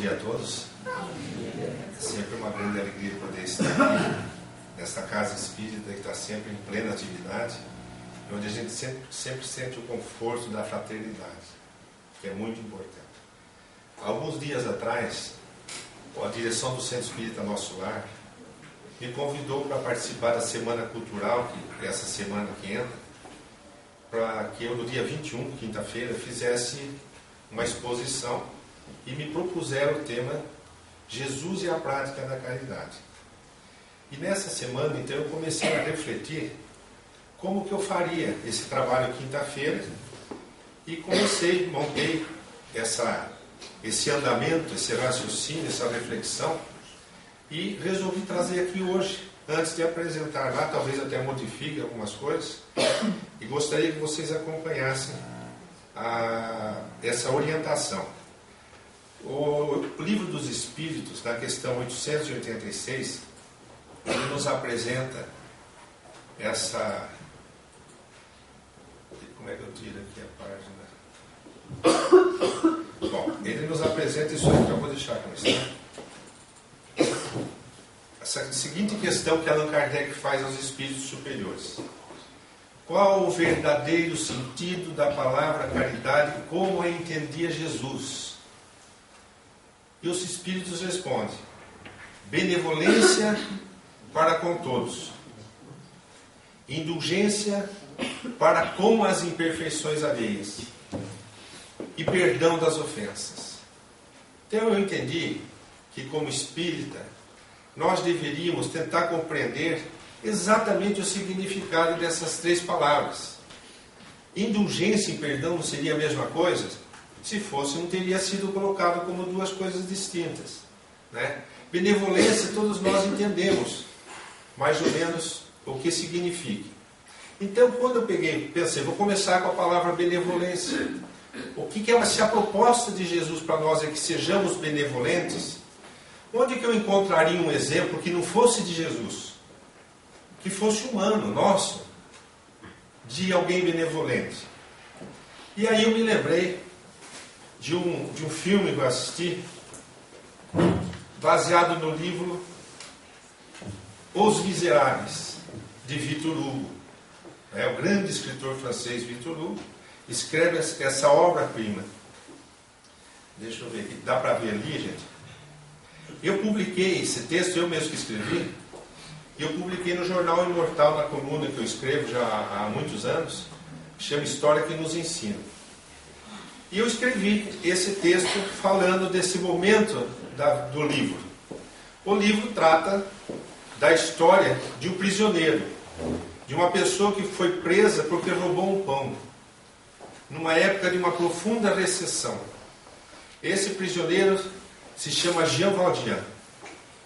dia a todos. É sempre uma grande alegria poder estar aqui nesta casa espírita que está sempre em plena atividade, onde a gente sempre sente o conforto da fraternidade, que é muito importante. Alguns dias atrás, a direção do Centro Espírita Nosso Lar me convidou para participar da Semana Cultural, que é essa semana que entra, para que eu, no dia 21, quinta-feira, fizesse uma exposição e me propuseram o tema Jesus e a Prática da Caridade. E nessa semana, então, eu comecei a refletir como que eu faria esse trabalho quinta-feira e montei esse andamento, esse raciocínio, essa reflexão e resolvi trazer aqui hoje, antes de apresentar lá, talvez até modifique algumas coisas, e gostaria que vocês acompanhassem essa orientação. O Livro dos Espíritos, na questão 886, ele nos apresenta essa... Como é que eu tiro aqui a página? Bom, ele nos apresenta isso aqui, eu vou deixar com isso, né? Essa seguinte questão que Allan Kardec faz aos espíritos superiores: qual o verdadeiro sentido da palavra caridade, como a entendia Jesus? E os espíritos respondem: benevolência para com todos, indulgência para com as imperfeições alheias e perdão das ofensas. Então eu entendi que, como espírita, nós deveríamos tentar compreender exatamente o significado dessas três palavras. Indulgência e perdão não seria a mesma coisa? Se fosse, não teria sido colocado como duas coisas distintas, né? Benevolência, todos nós entendemos mais ou menos o que significa. Então, quando eu pensei, vou começar com a palavra benevolência. O que é, se a proposta de Jesus para nós é que sejamos benevolentes, onde que eu encontraria um exemplo que não fosse de Jesus, que fosse humano, nosso, de alguém benevolente? E aí eu me lembrei de um filme que eu assisti, baseado no livro Os Miseráveis, de Victor Hugo. O grande escritor francês Victor Hugo escreve essa obra-prima. Deixa eu ver aqui, dá para ver ali, gente? Eu publiquei esse texto, eu mesmo que escrevi, e eu publiquei no Jornal Imortal, na coluna que eu escrevo já há muitos anos, que chama História que nos Ensina. E eu escrevi esse texto falando desse momento do livro. O livro trata da história de um prisioneiro, de uma pessoa que foi presa porque roubou um pão, numa época de uma profunda recessão. Esse prisioneiro se chama Jean Valjean,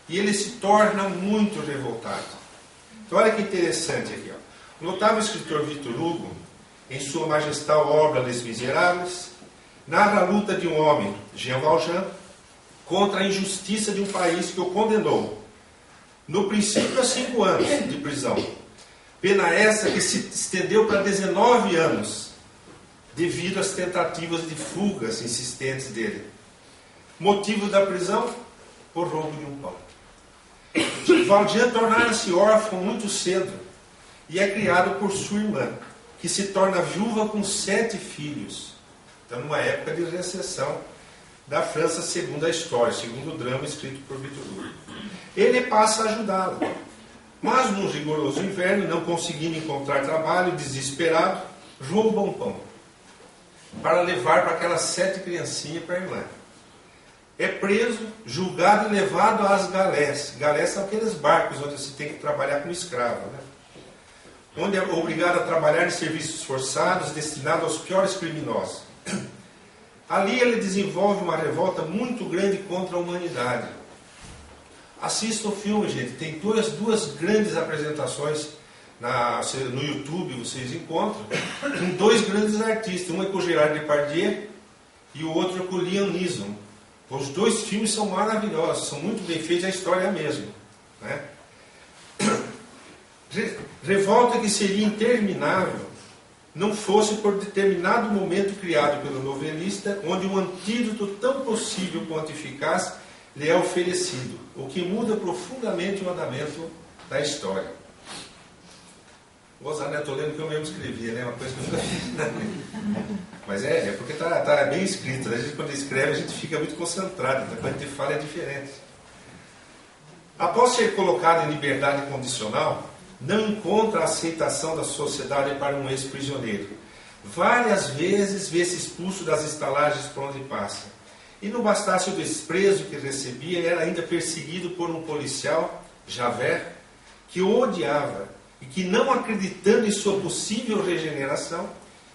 e ele se torna muito revoltado. Então olha que interessante aqui, ó. O notável escritor Victor Hugo, em sua magistral obra Les Misérables, narra a luta de um homem, Jean Valjean, contra a injustiça de um país que o condenou, no princípio, a 5 anos de prisão. Pena essa que se estendeu para 19 anos, devido às tentativas de fugas insistentes dele. Motivo da prisão? Por roubo de um pão. Valjean tornara-se órfão muito cedo e é criado por sua irmã, que se torna viúva com 7 filhos. Então, numa época de recessão da França, segundo a história, segundo o drama escrito por Victor Hugo. Ele passa a ajudá-la, mas num rigoroso inverno, não conseguindo encontrar trabalho, desesperado, rouba um pão para levar para aquelas 7 criancinhas para a irmã. É preso, julgado e levado às galés. Galés são aqueles barcos onde se tem que trabalhar como escravo, né? Onde é obrigado a trabalhar em serviços forçados, destinado aos piores criminosos. Ali ele desenvolve uma revolta muito grande contra a humanidade. Assista o filme, gente. Tem duas grandes apresentações no YouTube, vocês encontram, com 2 grandes artistas. Um é com o Gerard Depardieu e o outro é com o Liam Neeson. Os 2 filmes são maravilhosos, são muito bem feitos, a história é a mesma, né? Revolta que seria interminável, não fosse por determinado momento criado pelo novelista, onde um antídoto tão possível quanto eficaz lhe é oferecido, o que muda profundamente o andamento da história. Vou usar, né? Estou lendo o que eu mesmo escrevi, né? Uma coisa que eu nunca fiz. Mas é porque está bem escrito. Né? A gente, quando escreve, a gente fica muito concentrado. Então, quando a gente fala, é diferente. Após ser colocado em liberdade condicional, não encontra a aceitação da sociedade para um ex-prisioneiro. Várias vezes vê-se expulso das estalagens por onde passa. E não bastasse o desprezo que recebia, era ainda perseguido por um policial, Javert, que o odiava e que, não acreditando em sua possível regeneração,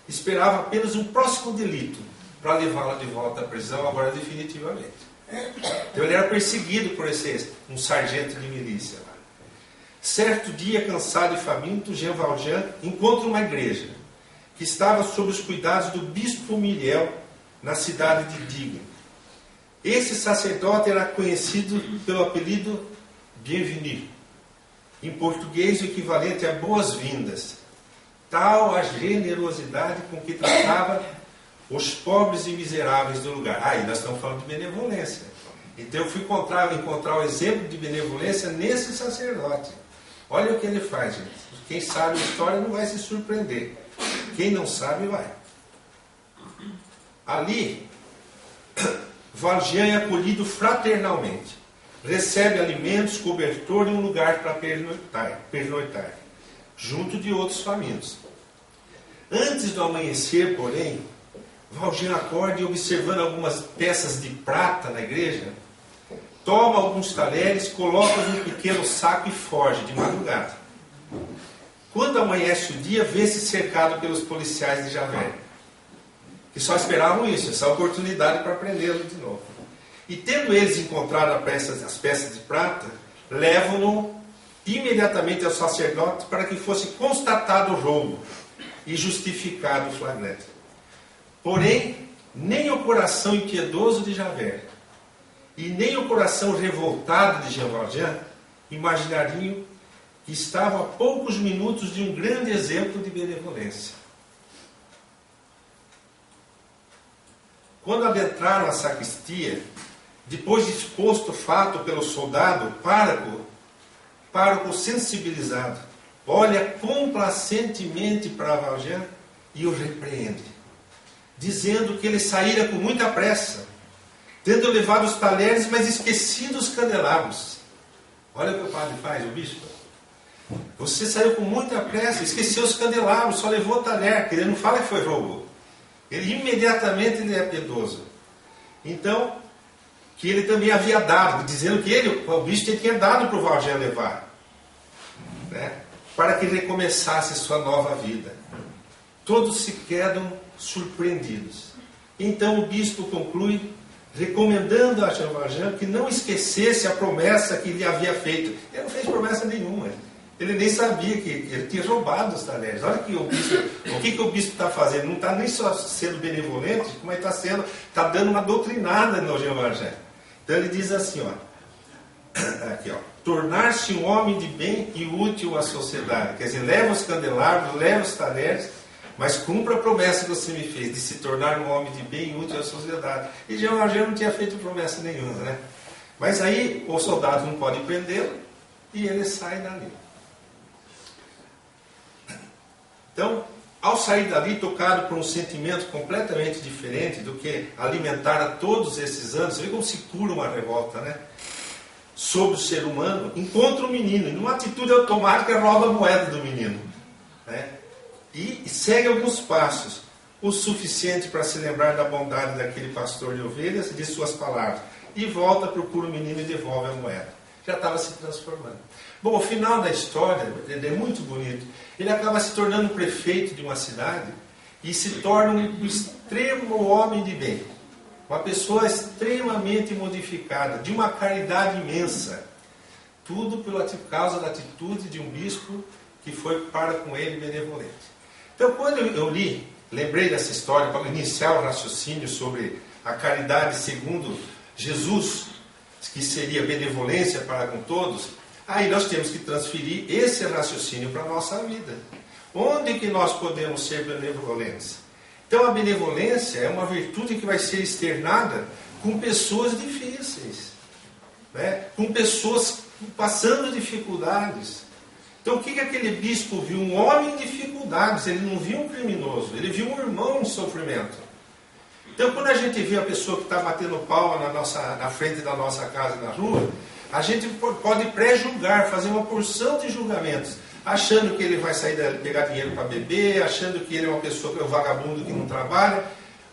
esperava apenas um próximo delito para levá-lo de volta à prisão, agora definitivamente. Então ele era perseguido por um sargento de milícia. Certo dia, cansado e faminto, Jean Valjean encontra uma igreja que estava sob os cuidados do bispo Myriel, na cidade de Digne. Esse sacerdote era conhecido pelo apelido Bienvenue, em português o equivalente a boas-vindas. Tal a generosidade com que tratava os pobres e miseráveis do lugar. E nós estamos falando de benevolência. Então eu fui encontrar o exemplo de benevolência nesse sacerdote. Olha o que ele faz, gente. Quem sabe a história não vai se surpreender. Quem não sabe, vai. Ali, Valjean é acolhido fraternalmente. Recebe alimentos, cobertor e um lugar para pernoitar, junto de outros famintos. Antes do amanhecer, porém, Valjean acorda e, observando algumas peças de prata na igreja, toma alguns talheres, coloca-os num pequeno saco e foge de madrugada. Quando amanhece o dia, vê-se cercado pelos policiais de Javert, que só esperavam isso, essa oportunidade para prendê-lo de novo. E tendo eles encontrado as peças de prata, levam-no imediatamente ao sacerdote para que fosse constatado o roubo e justificado o flagrante. Porém, nem o coração impiedoso de Javert e nem o coração revoltado de Jean Valjean imaginariam que estavam a poucos minutos de um grande exemplo de benevolência. Quando adentraram a sacristia, depois de exposto o fato pelo soldado, o pároco sensibilizado olha complacentemente para Valjean e o repreende, dizendo que ele saíra com muita pressa, tendo levado os talheres, mas esquecido os candelabros. Olha o que o padre faz, o bispo. Você saiu com muita pressa, esqueceu os candelabros, só levou o talher, que ele não fala que foi roubo. Ele imediatamente é piedoso. Então, que ele também havia dado, dizendo que o bispo tinha dado para o Valjean levar, né, para que recomeçasse sua nova vida. Todos se quedam surpreendidos. Então o bispo conclui, recomendando a Jean Valjean que não esquecesse a promessa que lhe havia feito. Ele não fez promessa nenhuma. Ele nem sabia que ele tinha roubado os talheres. Olha que o que o bispo está fazendo. Não está nem só sendo benevolente, como ele está dando uma doutrinada no Jean Valjean. Então ele diz assim, aqui, tornar-se um homem de bem e útil à sociedade. Quer dizer, leva os candelabros, leva os talheres, mas cumpra a promessa que você me fez, de se tornar um homem de bem e útil à sociedade. E Jean Valjean não tinha feito promessa nenhuma, né? Mas aí o soldado não pode prendê-lo e ele sai dali. Então, ao sair dali, tocado por um sentimento completamente diferente do que alimentara todos esses anos, você vê como se cura uma revolta, né? Sobre o ser humano, encontra o menino, e numa atitude automática rouba a moeda do menino, né? E segue alguns passos, o suficiente para se lembrar da bondade daquele pastor de ovelhas e de suas palavras, e volta, procura o menino e devolve a moeda. Já estava se transformando. Bom, o final da história é muito bonito. Ele acaba se tornando prefeito de uma cidade e se torna um extremo homem de bem. Uma pessoa extremamente modificada, de uma caridade imensa. Tudo pela causa da atitude de um bispo que foi para com ele benevolente. Então, quando eu lembrei dessa história para iniciar o raciocínio sobre a caridade segundo Jesus, que seria benevolência para com todos, aí nós temos que transferir esse raciocínio para a nossa vida. Onde que nós podemos ser benevolentes? Então a benevolência é uma virtude que vai ser externada com pessoas difíceis, né? Com pessoas passando dificuldades. Então o que aquele bispo viu? Um homem em dificuldades, ele não viu um criminoso, ele viu um irmão em sofrimento. Então quando a gente vê a pessoa que está batendo palma na frente da nossa casa, na rua, a gente pode pré-julgar, fazer uma porção de julgamentos, achando que ele vai sair pegar dinheiro para beber, achando que ele é uma pessoa, um vagabundo que não trabalha.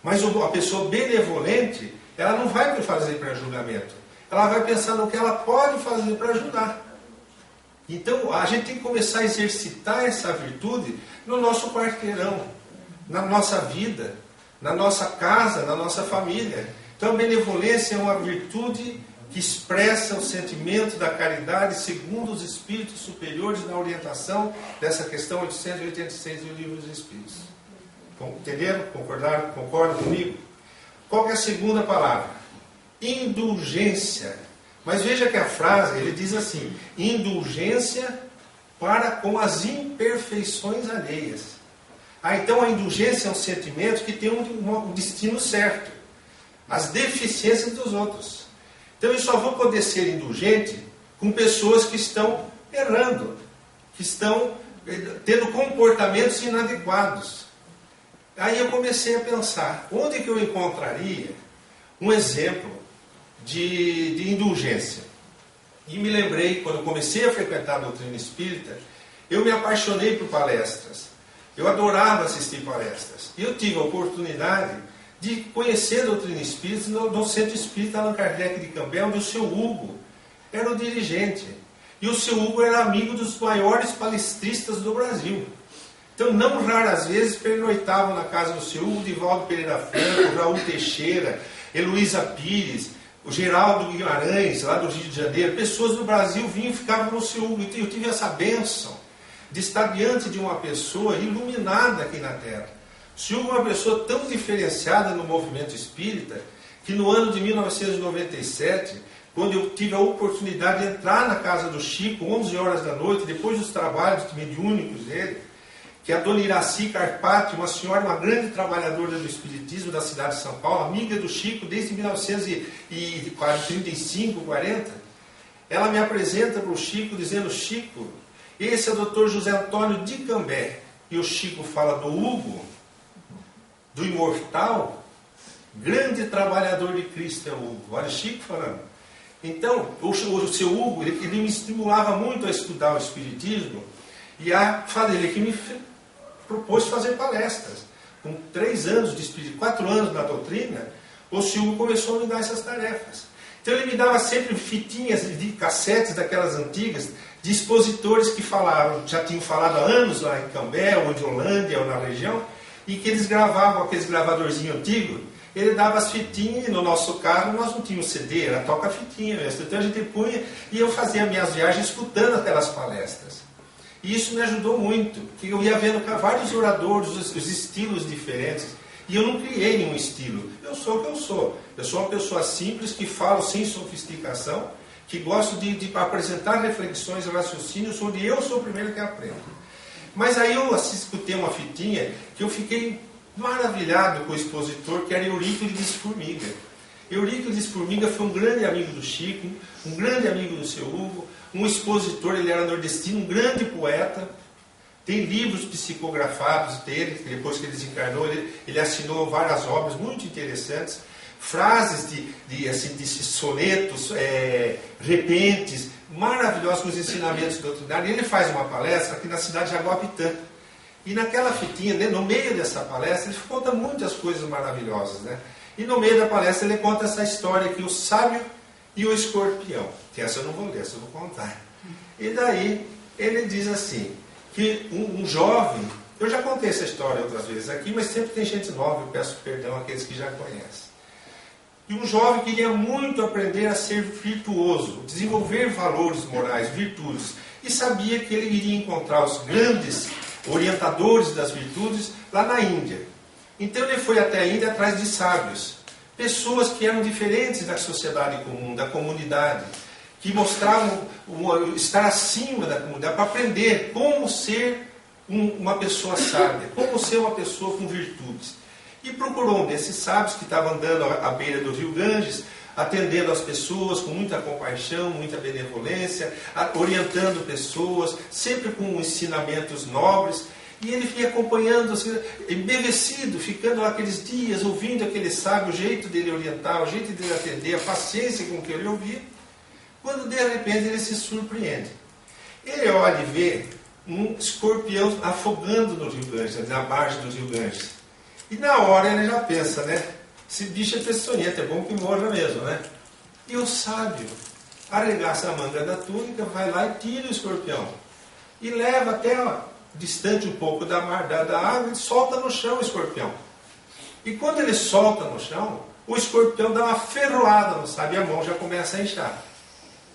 Mas a pessoa benevolente, ela não vai fazer pré-julgamento. Ela vai pensar no que ela pode fazer para ajudar. Então, a gente tem que começar a exercitar essa virtude no nosso quarteirão, na nossa vida, na nossa casa, na nossa família. Então, a benevolência é uma virtude que expressa o sentimento da caridade segundo os espíritos superiores na orientação dessa questão 886 do Livro dos Espíritos. Entenderam? Concordaram? Concordam comigo? Qual que é a segunda palavra? Indulgência. Mas veja que a frase, ele diz assim: indulgência para com as imperfeições alheias. Então a indulgência é um sentimento que tem um destino certo. As deficiências dos outros. Então eu só vou poder ser indulgente com pessoas que estão errando, que estão tendo comportamentos inadequados. Aí eu comecei a pensar, onde que eu encontraria um exemplo de indulgência? E me lembrei, quando eu comecei a frequentar a doutrina espírita, eu me apaixonei por palestras. Eu adorava assistir palestras. E eu tive a oportunidade de conhecer a doutrina espírita no Centro Espírita Allan Kardec de Cambé, onde o seu Hugo era o dirigente. E o seu Hugo era amigo dos maiores palestristas do Brasil. Então, não raras vezes, pernoitavam na casa do seu Hugo, Divaldo Pereira Franco, Raul Teixeira, Heloísa Pires, o Geraldo Guimarães, lá do Rio de Janeiro. Pessoas do Brasil vinham e ficavam no seu Hugo. Então, eu tive essa bênção de estar diante de uma pessoa iluminada aqui na Terra. O senhor é uma pessoa tão diferenciada no movimento espírita, que no ano de 1997, quando eu tive a oportunidade de entrar na casa do Chico, 11 horas da noite, depois dos trabalhos mediúnicos dele, que a dona Iraci Carpati, uma senhora, uma grande trabalhadora do espiritismo da cidade de São Paulo, amiga do Chico desde 1935, 40, ela me apresenta para o Chico dizendo: Chico, esse é o Dr. José Antônio de Cambé. E o Chico fala do Hugo, do imortal, grande trabalhador de Cristo é o Hugo. Olha o Chico falando. Então, o seu Hugo, ele me estimulava muito a estudar o Espiritismo, e ele que me propôs fazer palestras. Com 3 anos de Espiritismo, 4 anos na doutrina, o seu Hugo começou a me dar essas tarefas. Então ele me dava sempre fitinhas de cassetes daquelas antigas, de expositores que falaram, já tinham falado há anos lá em Cambé, ou de Holândia, ou na região, e que eles gravavam aqueles gravadorzinhos antigos. Ele dava as fitinhas, e no nosso carro nós não tínhamos CD, era toca-fitinha mesmo. Então a gente punha, e eu fazia minhas viagens escutando aquelas palestras. E isso me ajudou muito, porque eu ia vendo vários oradores, os estilos diferentes, e eu não criei nenhum estilo. Eu sou o que eu sou. Eu sou uma pessoa simples, que falo sem sofisticação, que gosto de apresentar reflexões e raciocínios onde eu sou o primeiro que aprendo. Mas aí eu escutei uma fitinha que eu fiquei maravilhado com o expositor, que era Eurípides Formiga. Eurípides Formiga foi um grande amigo do Chico, um grande amigo do seu Hugo, um expositor, ele era nordestino, um grande poeta. Tem livros psicografados dele, depois que ele desencarnou, ele assinou várias obras muito interessantes, frases de sonetos, repentes, maravilhosos com os ensinamentos doutrinários. Ele faz uma palestra aqui na cidade de Jaguapitã. E naquela fitinha, no meio dessa palestra, ele conta muitas coisas maravilhosas, né? E no meio da palestra ele conta essa história aqui, o sábio e o escorpião. Que essa eu não vou ler, essa eu vou contar. E daí ele diz assim, que um jovem, eu já contei essa história outras vezes aqui, mas sempre tem gente nova, eu peço perdão àqueles que já conhecem. E um jovem queria muito aprender a ser virtuoso, desenvolver valores morais, virtudes, e sabia que ele iria encontrar os grandes orientadores das virtudes lá na Índia. Então ele foi até a Índia atrás de sábios, pessoas que eram diferentes da sociedade comum, da comunidade, que mostravam estar acima da comunidade, para aprender como ser uma pessoa sábia, como ser uma pessoa com virtudes. E procurou um desses sábios que estava andando à beira do rio Ganges, atendendo as pessoas com muita compaixão, muita benevolência, orientando pessoas, sempre com ensinamentos nobres. E ele ia acompanhando, assim, embevecido, ficando lá aqueles dias, ouvindo aquele sábio, o jeito dele orientar, o jeito dele atender, a paciência com que ele ouvia. Quando de repente ele se surpreende. Ele olha e vê um escorpião afogando no rio Ganges, na margem do rio Ganges. E na hora ele já pensa, né? Esse bicho é peçonhento, é bom que morra mesmo, né? E o sábio arregaça a manga da túnica, vai lá e tira o escorpião. E leva até distante um pouco da água e solta no chão o escorpião. E quando ele solta no chão, o escorpião dá uma ferroada no sábio e a mão já começa a inchar.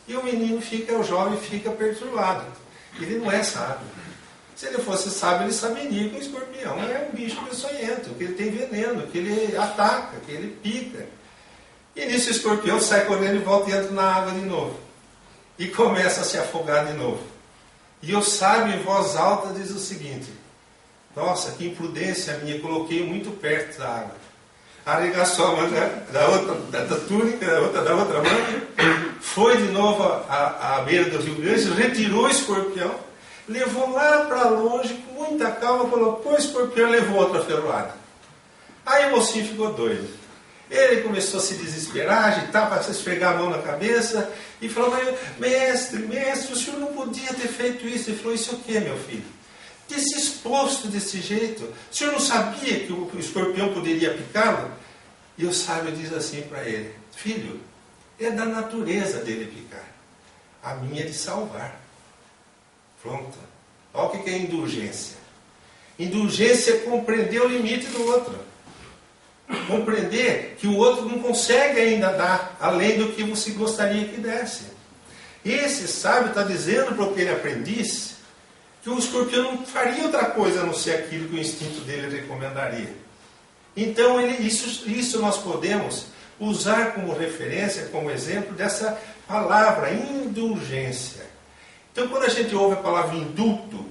E o menino o jovem fica perturbado. Ele não é sábio. Se ele fosse sábio, ele saberia que o escorpião é um bicho peçonhento, que ele tem veneno, que ele ataca, que ele pica. E nisso o escorpião sai correndo e volta e entra na água de novo. E começa a se afogar de novo. E o sábio, em voz alta, diz o seguinte: nossa, que imprudência minha, coloquei muito perto da água. Arregaçou a manga da túnica, da outra manga, foi de novo à beira do rio Ganges, retirou o escorpião, levou lá para longe, com muita calma, colocou o escorpião e levou outra ferroada. Aí o mocinho ficou doido. Ele começou a se desesperar, agitar, para se esfregar a mão na cabeça, e falou: mestre, o senhor não podia ter feito isso. Ele falou: isso o que, meu filho? Ter se exposto desse jeito. O senhor não sabia que o escorpião poderia picá-lo? E o sábio diz assim para ele: filho, é da natureza dele picar. A minha é de salvar. Pronto. Olha o que é indulgência. Indulgência é compreender o limite do outro. Compreender que o outro não consegue ainda dar além do que você gostaria que desse. Esse sábio está dizendo para aquele aprendiz que o escorpião não faria outra coisa a não ser aquilo que o instinto dele recomendaria. Então, isso nós podemos usar como referência, como exemplo dessa palavra, indulgência. Então, quando a gente ouve a palavra indulto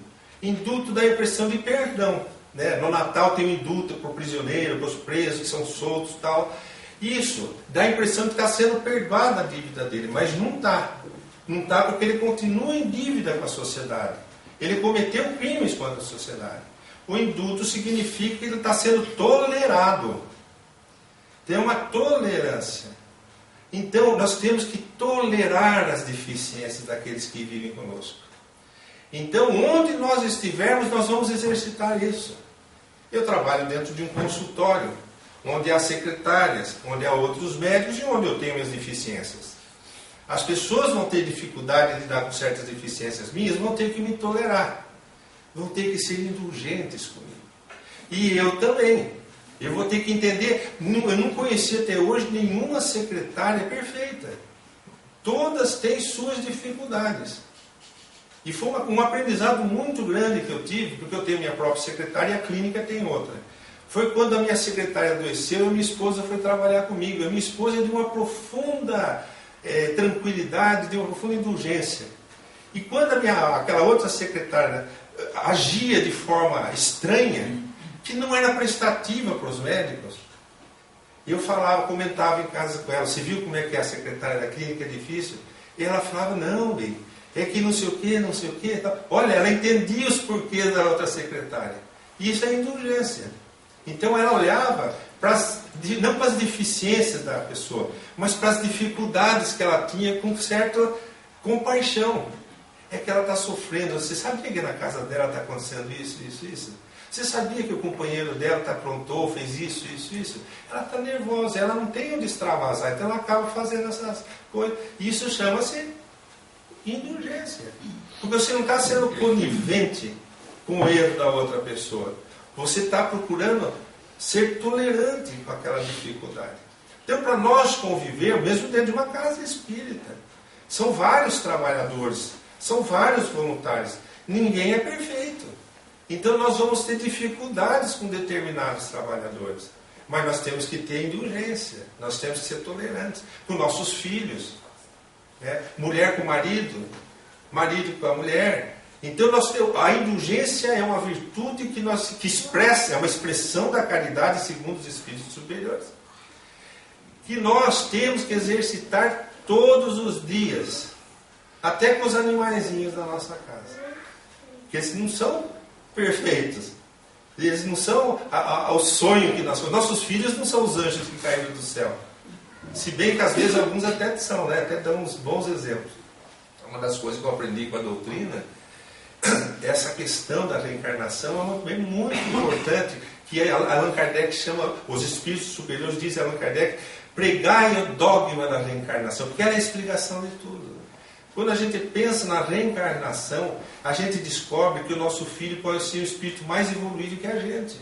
dá a impressão de perdão. Né? No Natal tem o indulto para o prisioneiro, para os presos que são soltos e tal. Isso dá a impressão de que está sendo perdoada a dívida dele, mas não está. Não está porque ele continua em dívida com a sociedade. Ele cometeu crimes contra a sociedade. O indulto significa que ele está sendo tolerado. Tem uma tolerância. Então, nós temos que tolerar as deficiências daqueles que vivem conosco. Então, onde nós estivermos, nós vamos exercitar isso. Eu trabalho dentro de um consultório, onde há secretárias, onde há outros médicos e onde eu tenho minhas deficiências. As pessoas vão ter dificuldade de lidar com certas deficiências minhas, vão ter que me tolerar. Vão ter que ser indulgentes comigo. E eu também. Eu vou ter que entender, eu não conheci até hoje nenhuma secretária perfeita. Todas têm suas dificuldades. E foi um aprendizado muito grande que eu tive, porque eu tenho minha própria secretária e a clínica tem outra. Foi quando a minha secretária adoeceu e a minha esposa foi trabalhar comigo. A minha esposa é de uma profunda tranquilidade, de uma profunda indulgência. E quando aquela outra secretária agia de forma estranha, que não era prestativa para os médicos, eu comentava em casa com ela: você viu como é que é a secretária da clínica, é difícil? E ela falava: não, bem, é que não sei o que, não sei o que. Olha, ela entendia os porquês da outra secretária. E isso é indulgência. Então ela olhava não para as deficiências da pessoa, mas para as dificuldades que ela tinha com certa compaixão. É que ela está sofrendo. Você sabia que na casa dela está acontecendo isso, isso, isso? Você sabia que o companheiro dela aprontou, fez isso, isso, isso? Ela está nervosa, ela não tem onde extravasar, então ela acaba fazendo essas coisas. Isso chama-se indulgência. Porque você não está sendo conivente com o erro da outra pessoa. Você está procurando ser tolerante com aquela dificuldade. Então, para nós conviver, mesmo dentro de uma casa espírita, são vários trabalhadores, são vários voluntários. Ninguém é perfeito. Então, nós vamos ter dificuldades com determinados trabalhadores. Mas nós temos que ter indulgência. Nós temos que ser tolerantes com nossos filhos. Mulher com marido com a mulher. Então a indulgência é uma virtude que expressa, é uma expressão da caridade segundo os Espíritos superiores, que nós temos que exercitar todos os dias, até com os animaizinhos da nossa casa. Porque eles não são perfeitos. Eles não são o sonho que nós somos. Nossos filhos não são os anjos que caíram do céu. Se bem que às vezes alguns até são, né? Até dão uns bons exemplos. Uma das coisas que eu aprendi com a doutrina, essa questão da reencarnação é muito importante, que Allan Kardec chama, os espíritos superiores dizem, Allan Kardec, pregai o dogma da reencarnação, porque ela é a explicação de tudo. Quando a gente pensa na reencarnação, a gente descobre que o nosso filho pode ser o espírito mais evoluído que a gente.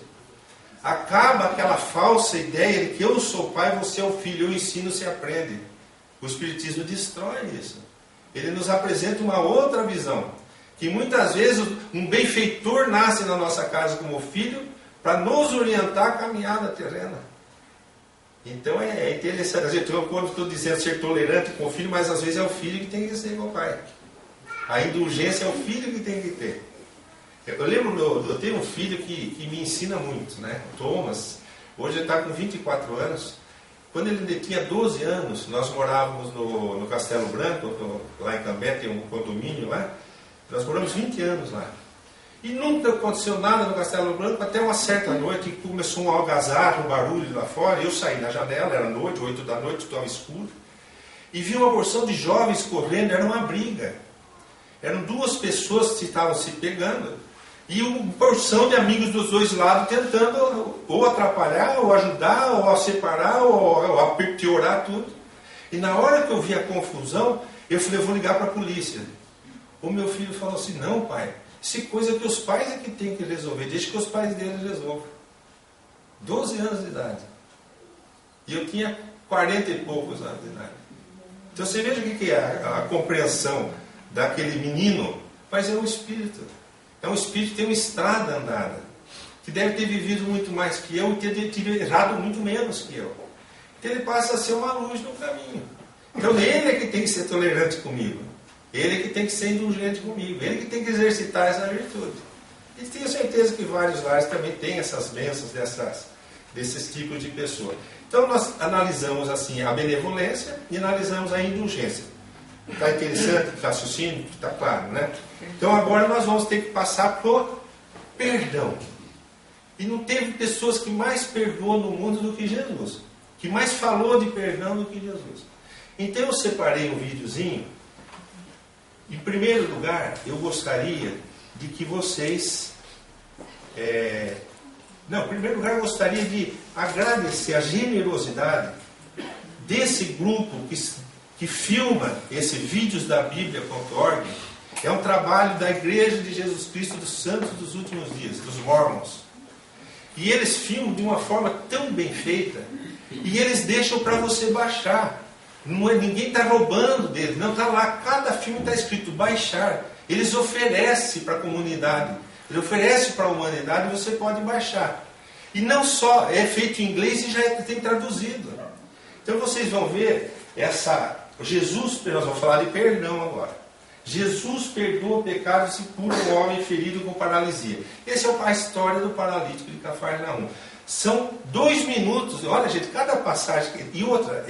Acaba aquela falsa ideia de que eu sou o pai, você é o filho, eu ensino, você aprende. O Espiritismo destrói isso. Ele nos apresenta uma outra visão, que muitas vezes um benfeitor nasce na nossa casa como filho para nos orientar a caminhada terrena. Então é interessante. Quando estou dizendo ser tolerante com o filho, mas às vezes é o filho que tem que ser com o pai. A indulgência é o filho que tem que ter. Eu lembro, eu tenho um filho que me ensina muito, né? O Thomas. Hoje ele está com 24 anos. Quando ele tinha 12 anos, nós morávamos no Castelo Branco, lá em Cambé, tem um condomínio lá. Nós moramos 20 anos lá. E nunca aconteceu nada no Castelo Branco, até uma certa noite, que começou um algazarra, um barulho lá fora. Eu saí na janela, era noite, 8 da noite, estava escuro. E vi uma porção de jovens correndo, era uma briga. Eram duas pessoas que estavam se pegando. E uma porção de amigos dos dois lados tentando ou atrapalhar, ou ajudar, ou separar, ou piorar tudo. E na hora que eu vi a confusão, eu falei, eu vou ligar para a polícia. O meu filho falou assim, não pai, isso é coisa que os pais é que tem que resolver, deixa que os pais deles resolvam. 12 anos de idade. E eu tinha 40 e poucos anos de idade. Então você veja o que é a compreensão daquele menino, mas é um espírito. É um espírito que tem uma estrada andada, que deve ter vivido muito mais que eu e ter errado muito menos que eu. Então ele passa a ser uma luz no caminho. Então ele é que tem que ser tolerante comigo. Ele é que tem que ser indulgente comigo. Ele é que tem que exercitar essa virtude. E tenho certeza que vários lares também têm essas bênçãos desses tipos de pessoa. Então nós analisamos assim a benevolência e analisamos a indulgência. Está interessante o raciocínio? Está claro, né? Então agora nós vamos ter que passar por perdão. E não teve pessoas que mais perdoam no mundo do que Jesus. Que mais falou de perdão do que Jesus. Então eu separei um videozinho. Em primeiro lugar, eu gostaria de que vocês... em primeiro lugar, eu gostaria de agradecer a generosidade desse grupo que filma esse vídeos da Bíblia.org. É um trabalho da Igreja de Jesus Cristo dos Santos dos Últimos Dias, dos Mormons. E eles filmam de uma forma tão bem feita, e eles deixam para você baixar. Ninguém está roubando deles, não está lá. Cada filme está escrito baixar. Eles oferecem para a comunidade, eles oferecem para a humanidade e você pode baixar. E não só, é feito em inglês e já tem traduzido. Então vocês vão ver Jesus, nós vamos falar de perdão agora. Jesus perdoa pecados e cura o homem ferido com paralisia. Essa é a história do paralítico de Cafarnaum. São 2 minutos, olha gente, cada passagem. E outra,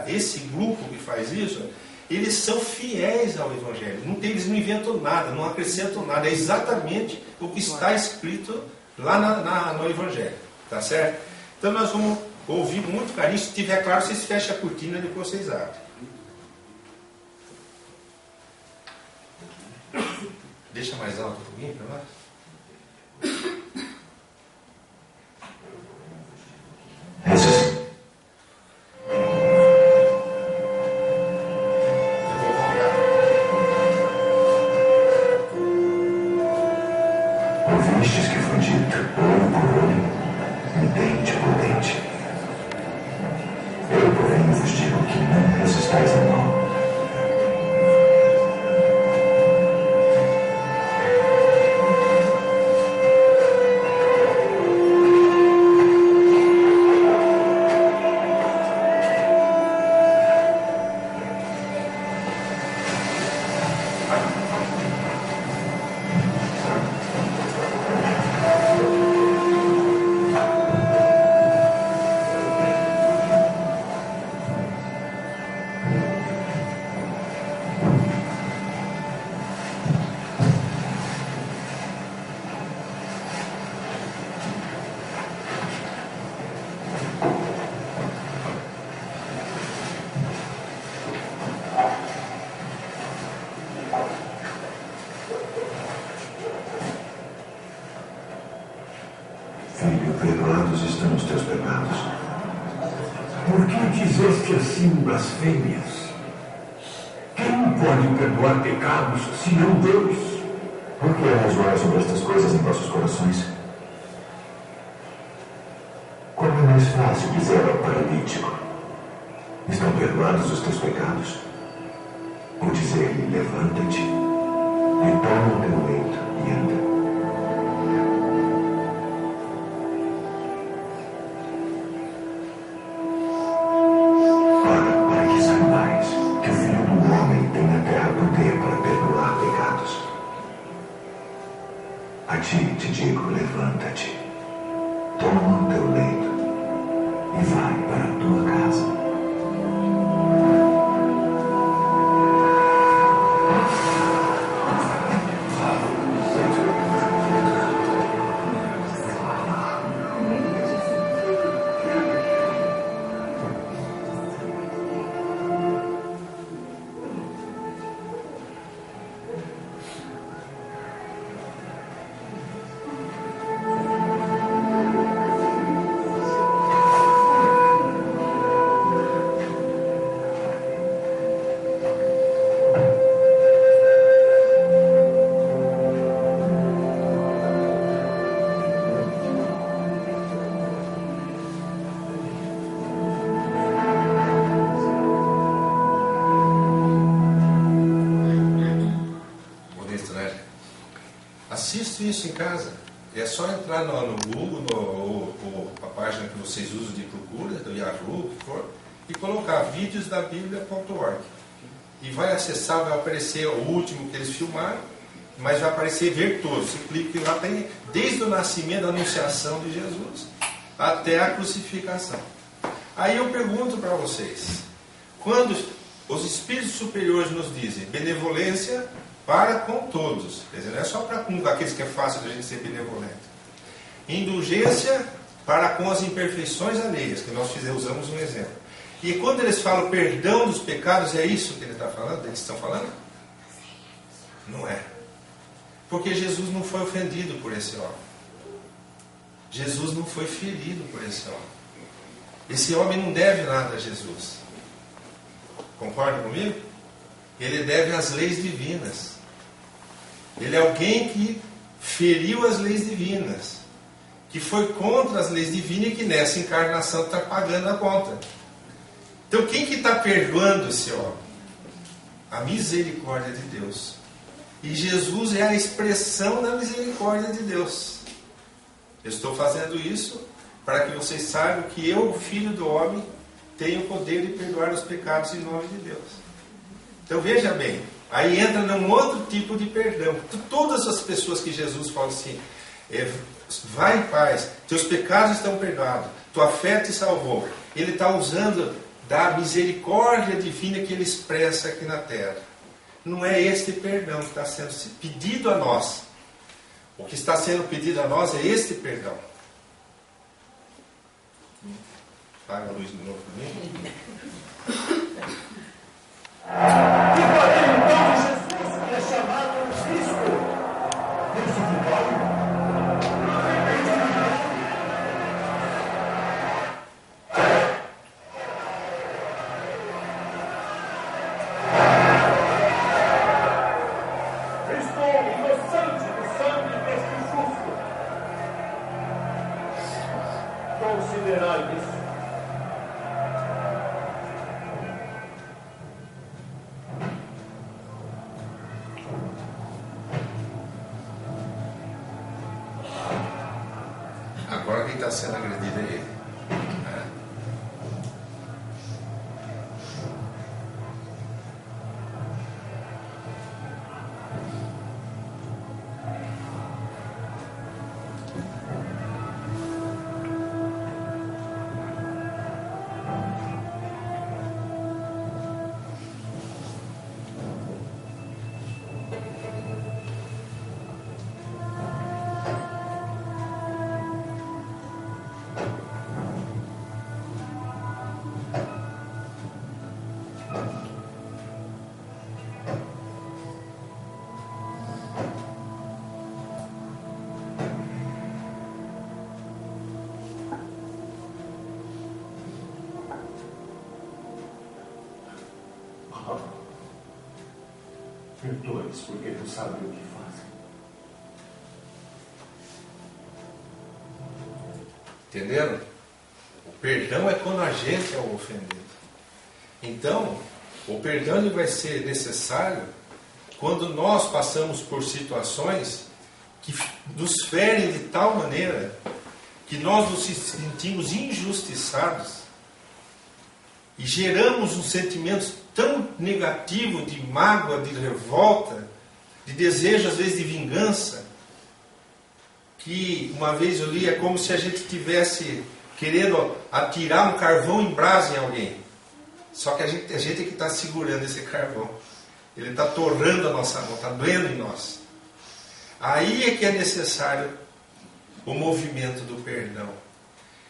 esse grupo que faz isso, eles são fiéis ao Evangelho. Eles não inventam nada, não acrescentam nada. É exatamente o que está escrito lá no Evangelho. Tá certo? Então nós vamos ouvir com muito carinho. Se tiver claro, vocês fecham a cortina e depois vocês abrem. Deixa mais alto um pouquinho para nós. Ouvistes que foi dito, olho por olho, dente por dente. Eu, porém, vos digo que não resistais ao mal. perdoados estão os teus pecados. Por que dizeste assim blasfêmias? Quem pode perdoar pecados, senão Deus? Por que razoar sobre estas coisas em vossos corações? Como é mais fácil dizer ao paralítico: estão perdoados os teus pecados? Ou dizer-lhe: levanta-te e toma o teu leito e anda. Te digo, levanta-te, toma o teu leito e vai para a tua casa. Assiste isso em casa. É só entrar no Google, ou a página que vocês usam de procura, do Yahoo, o que for, e colocar videosdabiblia.org. E vai acessar, vai aparecer o último que eles filmaram, mas vai aparecer ver todos. Você clica e lá tem desde o nascimento, a anunciação de Jesus, até a crucificação. Aí eu pergunto para vocês, quando os espíritos superiores nos dizem benevolência para com todos, quer dizer, não é só para com aqueles que é fácil a gente ser benevolente. Indulgência para com as imperfeições alheias, que nós usamos um exemplo. E quando eles falam perdão dos pecados, é isso que ele está falando? Eles estão falando? Não é. Porque Jesus não foi ofendido por esse homem. Jesus não foi ferido por esse homem. Esse homem não deve nada a Jesus. Concorda comigo? Ele deve às leis divinas. Ele é alguém que feriu as leis divinas, que foi contra as leis divinas e que nessa encarnação está pagando a conta. Então quem que está perdoando esse homem? A misericórdia de Deus. E Jesus é a expressão da misericórdia de Deus. Eu estou fazendo isso para que vocês saibam que eu, filho do homem, tenho o poder de perdoar os pecados em nome de Deus. Então veja bem, aí entra num outro tipo de perdão. Todas as pessoas que Jesus fala assim, vai em paz, teus pecados estão perdoados, tua fé te salvou. Ele está usando da misericórdia divina que ele expressa aqui na terra. Não é este perdão que está sendo pedido a nós. O que está sendo pedido a nós é este perdão. Apaga a luz de novo para mim. Que poder então de Jesus é chamado Cristo crucificado? Agora quem está sendo agredido é ele. Perdoa-lhes, porque não sabem o que fazem. Entenderam? O perdão é quando a gente é o ofendido. Então, o perdão ele vai ser necessário quando nós passamos por situações que nos ferem de tal maneira que nós nos sentimos injustiçados e geramos um sentimento tão negativo de mágoa, de revolta, de desejo às vezes de vingança, que uma vez eu li, é como se a gente estivesse querendo atirar um carvão em brasa em alguém. Só que a gente é que está segurando esse carvão. Ele está torrando a nossa mão, está doendo em nós. Aí é que é necessário o movimento do perdão.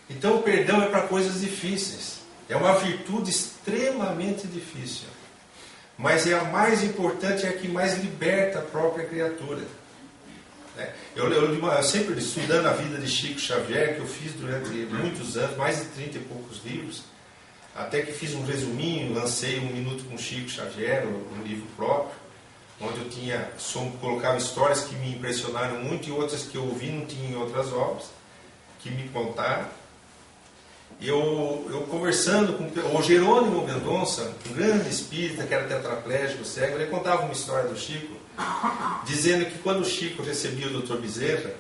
Então o perdão é para coisas difíceis. É uma virtude extremamente difícil. Mas é a mais importante, é a que mais liberta a própria criatura. Eu sempre estudando a vida de Chico Xavier, que eu fiz durante muitos anos, mais de 30 e poucos livros, até que fiz um resuminho, lancei 1 Minuto com Chico Xavier, um livro próprio, onde eu colocava histórias que me impressionaram muito e outras que eu ouvi não tinha em outras obras, que me contaram. Eu conversando com o Jerônimo Mendonça, um grande espírita que era tetraplégico, cego, ele contava uma história do Chico, dizendo que quando o Chico recebia o Dr. Bezerra,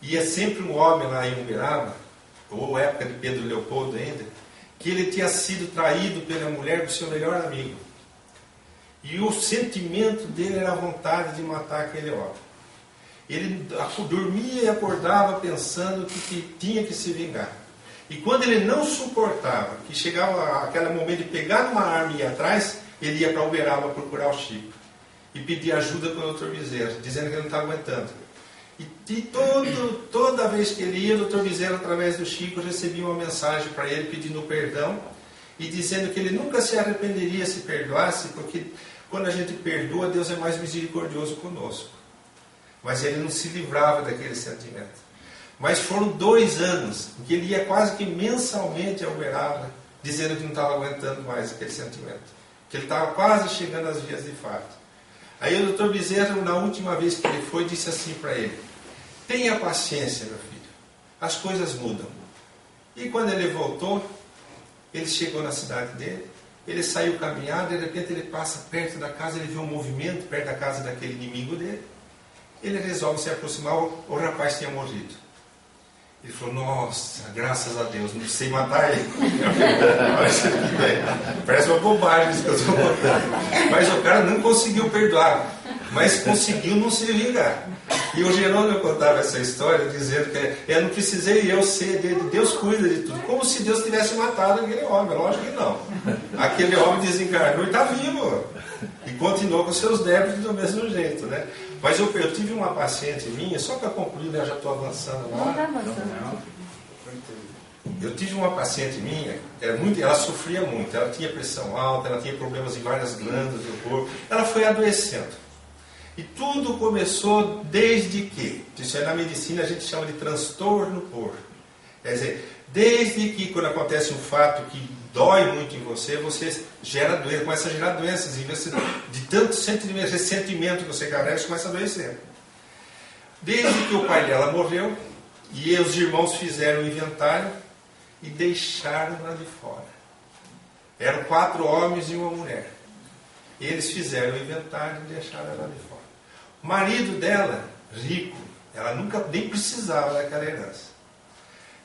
ia sempre um homem lá em Uberaba, ou época de Pedro Leopoldo ainda, que ele tinha sido traído pela mulher do seu melhor amigo. E o sentimento dele era a vontade de matar aquele homem. Ele dormia e acordava pensando que tinha que se vingar. E quando ele não suportava, que chegava aquele momento de pegar uma arma e ir atrás, ele ia para Uberaba procurar o Chico. E pedir ajuda para o Dr. Bezerra, dizendo que ele não estava aguentando. E toda vez que ele ia, o Dr. Bezerra, através do Chico, recebia uma mensagem para ele pedindo perdão e dizendo que ele nunca se arrependeria se perdoasse, porque quando a gente perdoa, Deus é mais misericordioso conosco. Mas ele não se livrava daquele sentimento. Mas foram 2 anos em que ele ia quase que mensalmente a Uberaba, dizendo que não estava aguentando mais aquele sentimento, que ele estava quase chegando às vias de fato. Aí o Dr. Bezerra, na última vez que ele foi, disse assim para ele: tenha paciência, meu filho, as coisas mudam. E quando ele voltou, ele chegou na cidade dele, ele saiu caminhar, de repente ele passa perto da casa, ele vê um movimento perto da casa daquele inimigo dele, ele resolve se aproximar, o rapaz tinha morrido. Ele falou: nossa, graças a Deus, não precisei matar ele. Parece uma bobagem isso que eu estou contando. Mas o cara não conseguiu perdoar, mas conseguiu não se vingar. E o Jerônimo contava essa história dizendo que eu não precisei eu ser, Deus cuida de tudo. Como se Deus tivesse matado aquele homem. Lógico que não. Aquele homem desencarnou e está vivo. E continuou com seus débitos do mesmo jeito, né? Mas eu tive uma paciente minha, só para concluir, né, já estou avançando lá. Não está avançando. Eu tive uma paciente minha, ela sofria muito, ela tinha pressão alta, ela tinha problemas em várias glândulas do corpo, ela foi adoecendo. E tudo começou desde que, isso aí na medicina a gente chama de transtorno por. Quer dizer, desde que quando acontece um fato que dói muito em você, você gera doença, começa a gerar doenças, em vez de tanto ressentimento que você carrega, você começa a adoecer. Desde que o pai dela morreu, e os irmãos fizeram o inventário e deixaram ela de fora. Eram 4 homens e uma mulher. Eles fizeram o inventário e deixaram ela de fora. O marido dela, rico, ela nunca nem precisava daquela herança.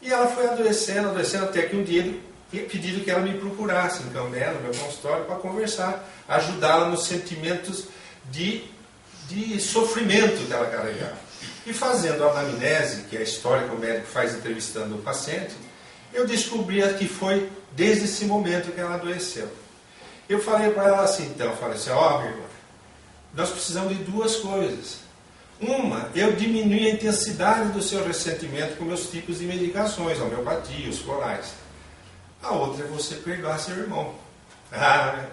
E ela foi adoecendo, até que um dia ele tinha pedido que ela me procurasse em Cambé, no meu consultório, para conversar, ajudá-la nos sentimentos de sofrimento que ela carregava. E fazendo a anamnese, que é a história que o médico faz entrevistando o paciente, eu descobri que foi desde esse momento que ela adoeceu. Eu falei para ela assim, minha irmã, nós precisamos de 2 coisas. Uma, eu diminuir a intensidade do seu ressentimento com meus tipos de medicações, a homeopatia, os florais. A outra é você perdoar seu irmão. Ela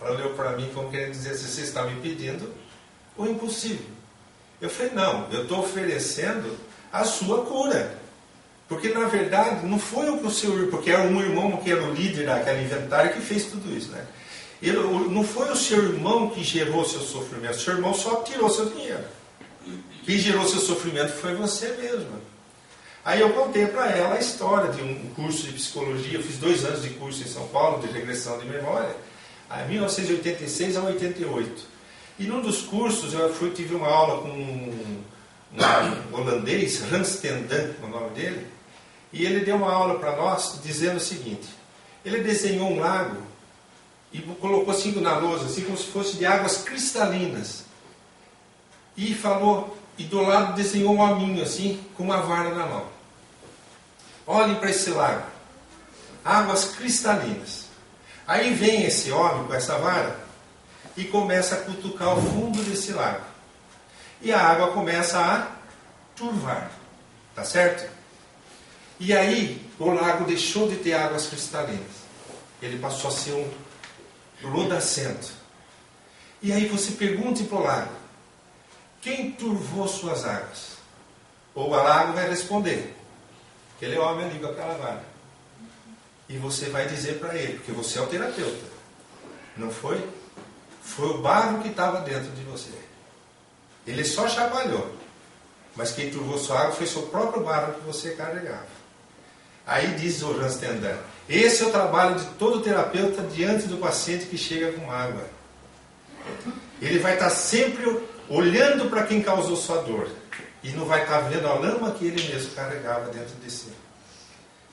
olhou para mim como querendo dizer, se você está me pedindo o impossível. Eu falei, não, eu estou oferecendo a sua cura. Porque, na verdade, não foi o que o seu irmão, porque era um irmão que era o líder daquele inventário que fez tudo isso, né? Não foi o seu irmão que gerou seu sofrimento, o seu irmão só tirou seu dinheiro. Quem gerou seu sofrimento foi você mesmo. Aí eu contei para ela a história de um curso de psicologia. Eu fiz 2 anos de curso em São Paulo, de regressão de memória, em 1986 a 88. E num dos cursos eu tive uma aula com um holandês, Hans ten Dam, é o nome dele, e ele deu uma aula para nós dizendo o seguinte: ele desenhou um lago e colocou assim na lousa, assim como se fosse de águas cristalinas, e falou, e do lado desenhou um hominho assim, com uma vara na mão. Olhem para esse lago, águas cristalinas. Aí vem esse homem com essa vara e começa a cutucar o fundo desse lago. E a água começa a turvar, tá certo? E aí o lago deixou de ter águas cristalinas. Ele passou a ser um lodacento. E aí você pergunte para o lago: quem turvou suas águas? Ou o lago vai responder: aquele homem ali com aquela vara. E você vai dizer para ele, porque você é o terapeuta. Não foi? Foi o barro que estava dentro de você. Ele só chacoalhou. Mas quem turvou sua água foi seu próprio barro que você carregava. Aí diz o Hans ten Dam: esse é o trabalho de todo terapeuta diante do paciente que chega com água. Ele vai estar sempre olhando para quem causou sua dor e não vai estar vendo a lama que ele mesmo carregava dentro de si.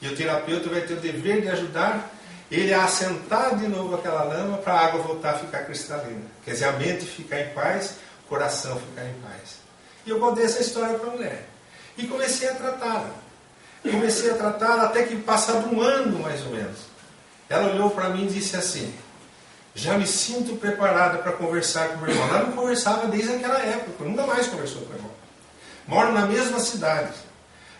E o terapeuta vai ter o dever de ajudar ele a assentar de novo aquela lama para a água voltar a ficar cristalina. Quer dizer, a mente ficar em paz, o coração ficar em paz. E eu contei essa história para a mulher. E comecei a tratá-la. Comecei a tratá-la até que, passado 1 ano mais ou menos, ela olhou para mim e disse assim: já me sinto preparada para conversar com o meu irmão. Ela não conversava desde aquela época, nunca mais conversou com o irmão. Moram na mesma cidade.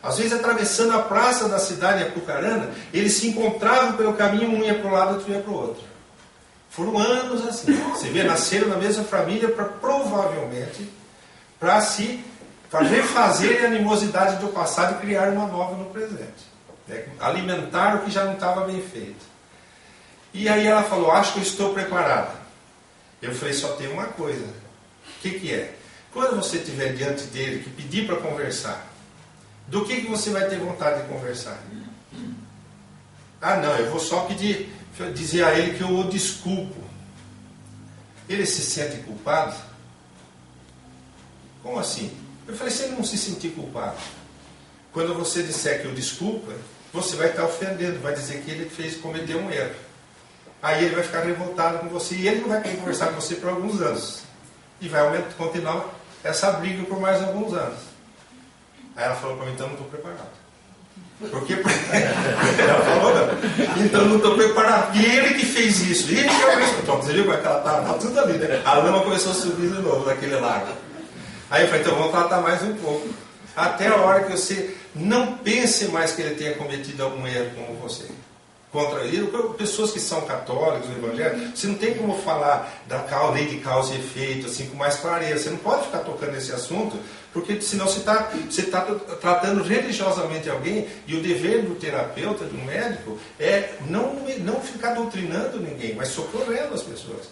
Às vezes, atravessando a praça da cidade, em Apucarana, eles se encontravam pelo caminho, um ia para o lado, outro ia para o outro. Foram anos assim. Você vê, nasceram na mesma família provavelmente para refazer a animosidade do passado e criar uma nova no presente. Alimentar o que já não estava bem feito. E aí ela falou: acho que eu estou preparada. Eu falei: só tem uma coisa. O que é? Quando você estiver diante dele, que pedir para conversar, do que você vai ter vontade de conversar? Ah, não, eu vou só dizer a ele que eu o desculpo. Ele se sente culpado? Como assim? Eu falei: se ele não se sentir culpado, quando você disser que o desculpa, você vai estar ofendendo, vai dizer que ele cometeu um erro. Aí ele vai ficar revoltado com você e ele não vai querer conversar com você por alguns anos. E vai continuar essa briga por mais alguns anos. Aí ela falou para mim: então não estou preparado. Por quê? Ela falou: não. Então não estou preparado. E ele que fez isso. Ele que é o mesmo. Então, você viu como é que ela estava tudo ali, né? A lama começou a subir de novo daquele lago. Aí eu falei: então vamos tratar mais um pouco. Até a hora que você não pense mais que ele tenha cometido algum erro como você. Contra ele, pessoas que são católicos, evangélicos, você não tem como falar da lei de causa e efeito assim com mais clareza. Você não pode ficar tocando nesse assunto, porque senão você está tratando religiosamente alguém, e o dever do terapeuta, do médico, é não ficar doutrinando ninguém, mas socorrendo as pessoas.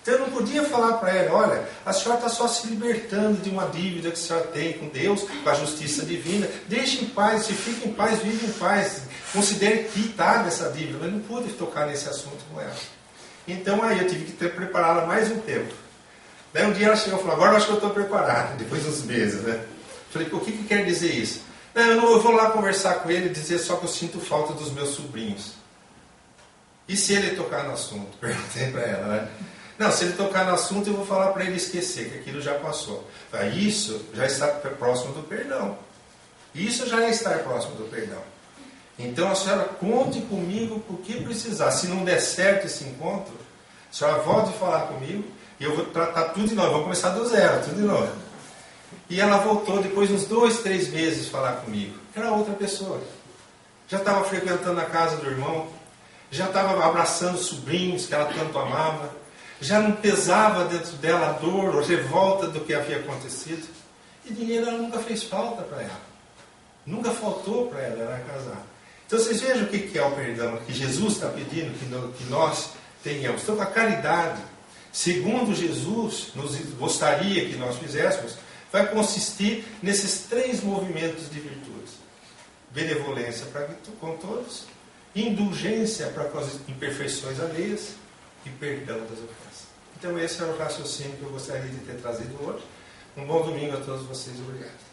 Então eu não podia falar para ela: olha, a senhora está só se libertando de uma dívida que a senhora tem com Deus, com a justiça divina, deixe em paz, se fique em paz, vive em paz, considere quitada essa dívida. Mas não pude tocar nesse assunto com ela. Então aí eu tive que prepará-la mais um tempo. Daí um dia ela chegou e falou: agora eu acho que eu estou preparado, depois de uns meses, né? Falei: o que quer dizer isso? Não, eu vou lá conversar com ele e dizer só que eu sinto falta dos meus sobrinhos. E se ele tocar no assunto? Perguntei para ela, né? Não, se ele tocar no assunto, eu vou falar para ele esquecer, que aquilo já passou. Isso já está próximo do perdão. Isso já é estar próximo do perdão. Então a senhora conte comigo por que precisar. Se não der certo esse encontro, a senhora volte a falar comigo e eu vou tratar tudo de novo. Vou começar do zero, tudo de novo. E ela voltou depois de uns 2, 3 meses falar comigo. Era outra pessoa. Já estava frequentando a casa do irmão, já estava abraçando sobrinhos que ela tanto amava. Já não pesava dentro dela a dor, a revolta do que havia acontecido. E dinheiro ela nunca fez falta para ela. Nunca faltou para ela casar. Então vocês vejam o que é o perdão, que Jesus está pedindo que nós tenhamos. Então, a caridade, segundo Jesus nos gostaria que nós fizéssemos, vai consistir nesses 3 movimentos de virtudes: benevolência para com todos, indulgência para com as imperfeições alheias e perdão das ofensas. Então esse é o raciocínio que eu gostaria de ter trazido hoje. Um bom domingo a todos vocês. Obrigado.